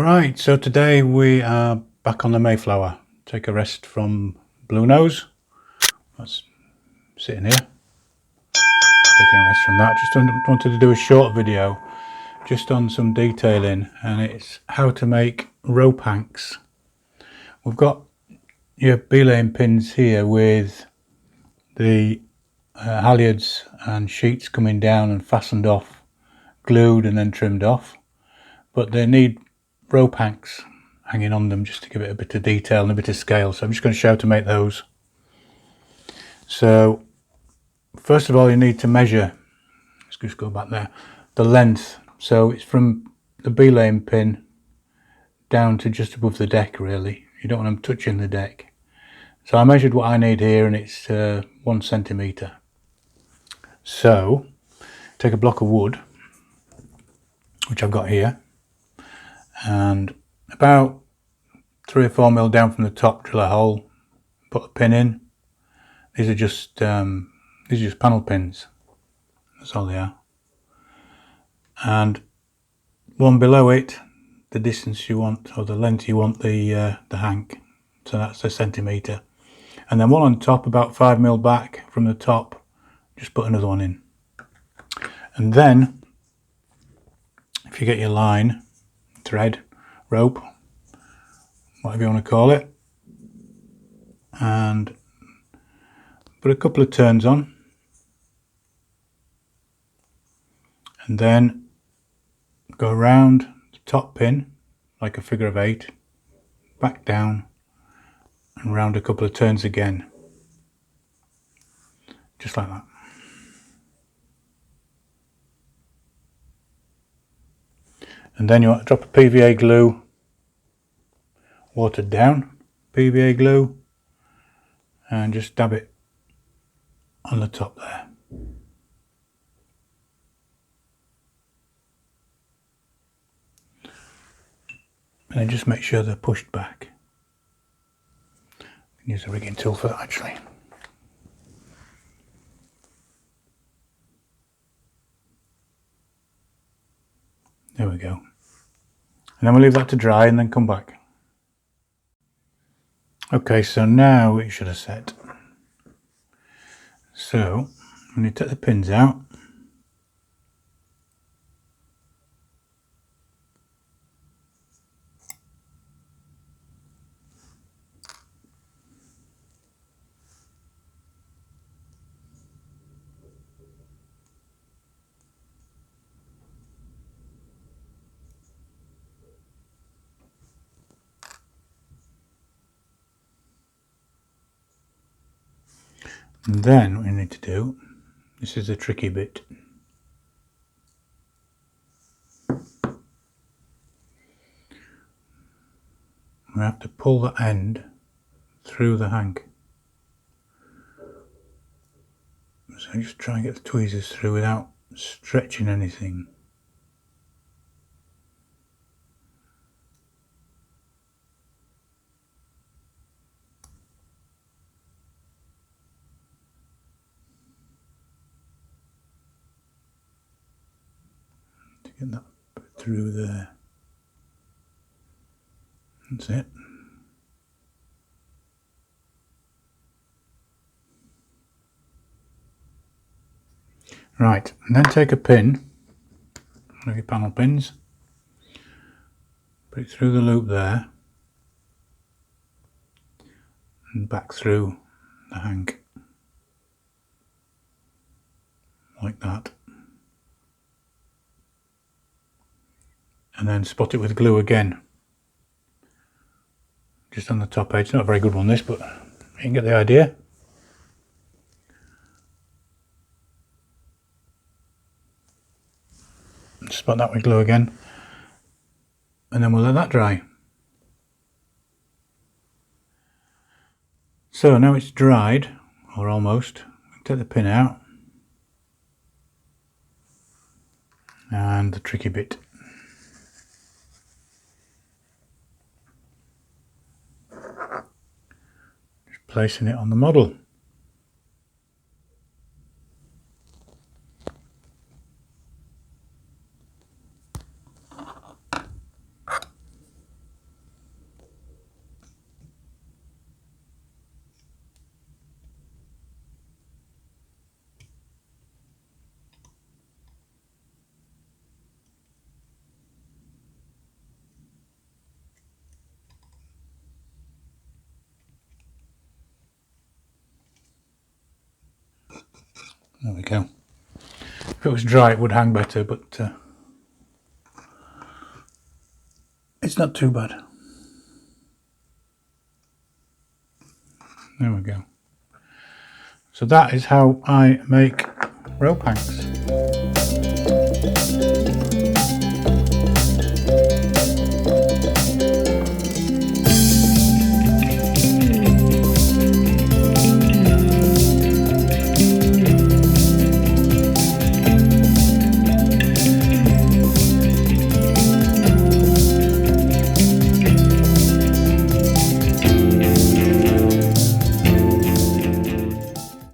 Right, so today we are back on the Mayflower. Take a rest from Bluenose. That's sitting here. Taking a rest from that. Just wanted to do a short video just on some detailing, and it's how to make rope hanks. We've got your belaying pins here with the halyards and sheets coming down and fastened off, glued and then trimmed off, but they need rope hanks hanging on them just to give it a bit of detail and a bit of scale. So I'm just going to show how to make those. So first of all, you need to measure, let's just go back there, the length. So it's from the belaying pin down to just above the deck, really. You don't want them touching the deck. So I measured what I need here, and it's 1 centimetre. So take a block of wood, which I've got here, and about 3 or 4 mil down from the top, drill a hole, put a pin in. These are just panel pins. That's all they are. And one below it, the distance you want, or the length you want the hank. So that's a centimetre. And then one on top, about 5 mil back from the top, just put another one in. And then, if you get your line, thread, rope, whatever you want to call it, and put a couple of turns on, and then go around the top pin like a figure of 8, back down and round a couple of turns again, just like that. And then you want to drop a PVA glue, watered down PVA glue, and just dab it on the top there. And then just make sure they're pushed back. You can use a rigging tool for that, actually. There we go. And then we'll leave that to dry and then come back. Okay, so now it should have set. So when you take the pins out, and then what you need to do, this is the tricky bit. We have to pull the end through the hank. So just try and get the tweezers through without stretching anything. To get that through there. That's it. Right, and then take a pin, one of your panel pins, put it through the loop there, and back through the hank, like that. And then spot it with glue again, just on the top edge. Not a very good one, this, but you can get the idea. Spot that with glue again, and then we'll let that dry. So now it's dried, or almost. Take the pin out, and the tricky bit. Just placing it on the model. There we go. If it was dry it would hang better, but it's not too bad. There we go. So that is how I make rope hanks.